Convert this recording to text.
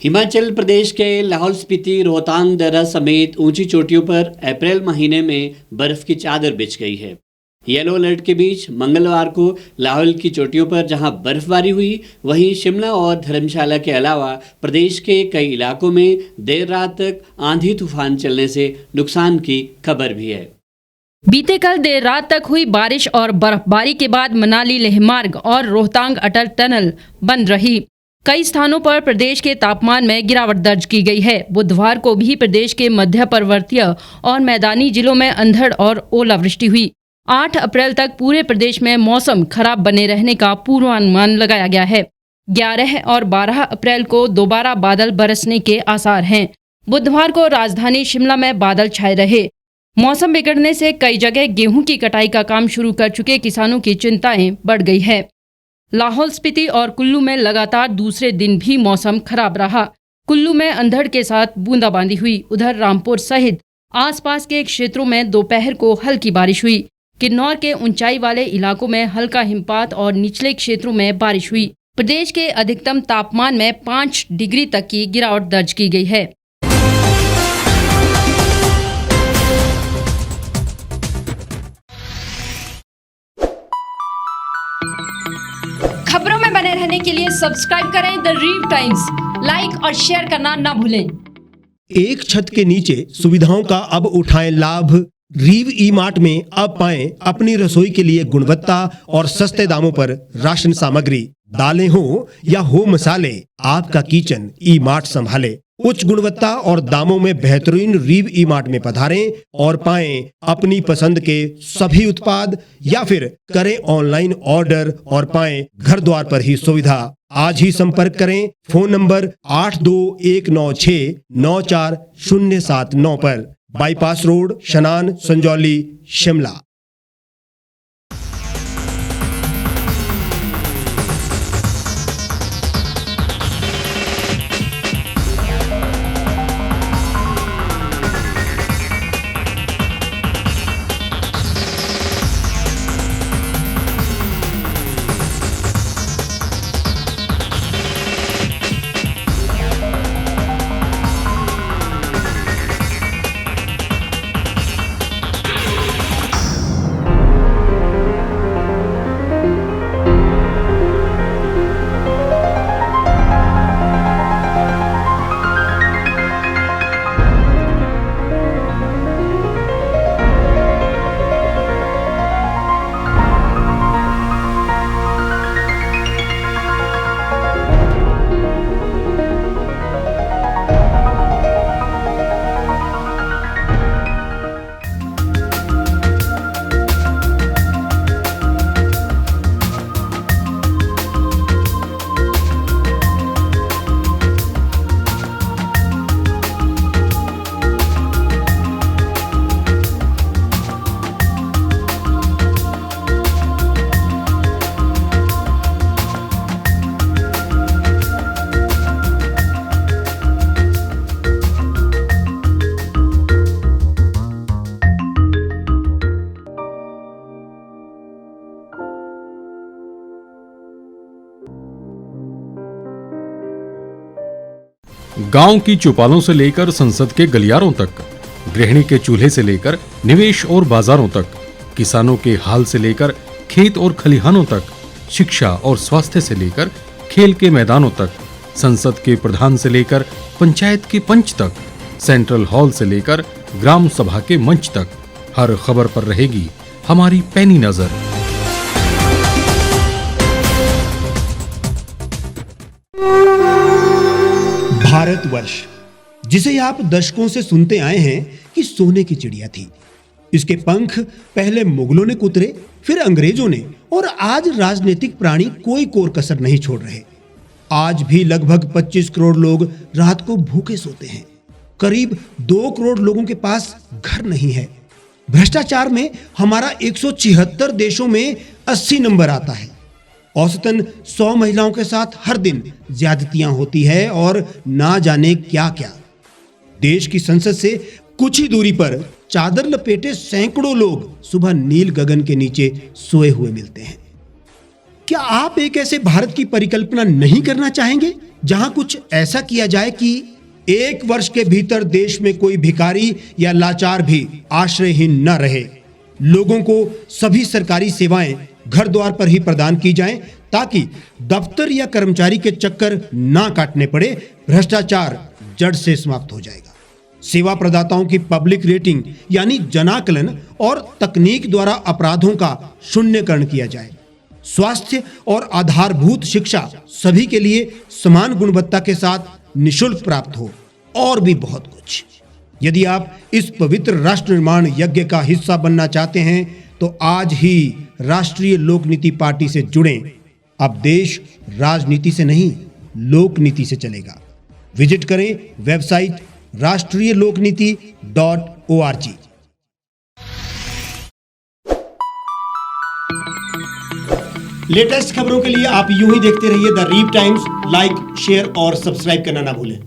हिमाचल प्रदेश के लाहौल स्पीति, रोहतांग दर्रा समेत ऊंची चोटियों पर अप्रैल महीने में बर्फ की चादर बिछ गई है। येलो अलर्ट के बीच मंगलवार को लाहौल की चोटियों पर जहां बर्फबारी हुई, वहीं शिमला और धर्मशाला के अलावा प्रदेश के कई इलाकों में देर रात तक आंधी तूफान चलने से नुकसान की खबर भी है। बीते कल देर रात तक हुई बारिश और बर्फबारी के बाद मनाली लेह मार्ग और रोहतांग अटल टनल बंद रही। कई स्थानों पर प्रदेश के तापमान में गिरावट दर्ज की गई है। बुधवार को भी प्रदेश के मध्य पर्वतीय और मैदानी जिलों में अंधड़ और ओलावृष्टि हुई। 8 अप्रैल तक पूरे प्रदेश में मौसम खराब बने रहने का पूर्वानुमान लगाया गया है। 11 और 12 अप्रैल को दोबारा बादल बरसने के आसार हैं। बुधवार को राजधानी शिमला में बादल छाए रहे। मौसम बिगड़ने से कई जगह गेहूं की कटाई का काम शुरू कर चुके किसानों की चिंताएं बढ़ गई है। लाहौल स्पीति और कुल्लू में लगातार दूसरे दिन भी मौसम खराब रहा। कुल्लू में अंधड़ के साथ बूंदाबांदी हुई। उधर रामपुर सहित आसपास के क्षेत्रों में दोपहर को हल्की बारिश हुई। किन्नौर के ऊंचाई वाले इलाकों में हल्का हिमपात और निचले क्षेत्रों में बारिश हुई। प्रदेश के अधिकतम तापमान में 5 डिग्री तक की गिरावट दर्ज की गई है। खबरों में बने रहने के लिए सब्सक्राइब करें द रीव टाइम्स। लाइक और शेयर करना ना भूलें। एक छत के नीचे सुविधाओं का अब उठाएं लाभ। रीव ई मार्ट में अब पाएं अपनी रसोई के लिए गुणवत्ता और सस्ते दामों पर राशन सामग्री। दालें हो या हो मसाले, आपका किचन ई मार्ट संभाले। उच्च गुणवत्ता और दामों में बेहतरीन रीव ई मार्ट में पधारें और पाएं अपनी पसंद के सभी उत्पाद, या फिर करें ऑनलाइन ऑर्डर और पाएं घर द्वार पर ही सुविधा। आज ही संपर्क करें फोन नंबर 8219694079 पर। बाईपास रोड, शनान, संजौली, शिमला। गांव की चौपालों से लेकर संसद के गलियारों तक, गृहिणी के चूल्हे से लेकर निवेश और बाजारों तक, किसानों के हाल से लेकर खेत और खलिहानों तक, शिक्षा और स्वास्थ्य से लेकर खेल के मैदानों तक, संसद के प्रधान से लेकर पंचायत के पंच तक, सेंट्रल हॉल से लेकर ग्राम सभा के मंच तक, हर खबर पर रहेगी हमारी पैनी नजर। भारतवर्ष, जिसे आप दशकों से सुनते आए हैं कि सोने की चिड़िया थी। इसके पंख पहले मुगलों ने कुतरे, फिर अंग्रेजों ने, और आज राजनीतिक प्राणी कोई कोर कसर नहीं छोड़ रहे। आज भी लगभग 25 करोड़ लोग रात को भूखे सोते हैं। करीब 2 करोड़ लोगों के पास घर नहीं है। भ्रष्टाचार में हमारा 176 देशों में 80 नंबर आता है। औसतन 100 महिलाओं के साथ हर दिन ज्यादतियां होती है और ना जाने क्या क्या। देश की संसद से कुछ ही दूरी पर चादर लपेटे सैकड़ों लोग सुबह नील गगन के नीचे सोए हुए मिलते हैं। क्या आप एक ऐसे भारत की परिकल्पना नहीं करना चाहेंगे जहां कुछ ऐसा किया जाए कि 1 वर्ष के भीतर देश में कोई भिखारी या लाचार भी आश्रयहीन न रहे। लोगों को सभी सरकारी सेवाएं घर द्वार पर ही प्रदान की जाएं ताकि दफ्तर या कर्मचारी के चक्कर ना काटने पड़े। भ्रष्टाचार जड़ से समाप्त हो जाएगा। सेवा प्रदाताओं की पब्लिक रेटिंग यानी जनाकलन और तकनीक द्वारा अपराधों का शून्यकरण किया जाए। स्वास्थ्य और आधारभूत शिक्षा सभी के लिए समान गुणवत्ता के साथ निशुल्क प्राप्त हो और भी बहुत कुछ। यदि आप इस पवित्र राष्ट्र निर्माण यज्ञ का हिस्सा बनना चाहते हैं तो आज ही राष्ट्रीय लोक नीति पार्टी से जुड़ें। अब देश राजनीति से नहीं, लोक नीति से चलेगा। विजिट करें वेबसाइट rashtriyalokniti.org। लेटेस्ट खबरों के लिए आप यूं ही देखते रहिए the Reap Times. Like, share और सब्सक्राइब करना ना भूलें।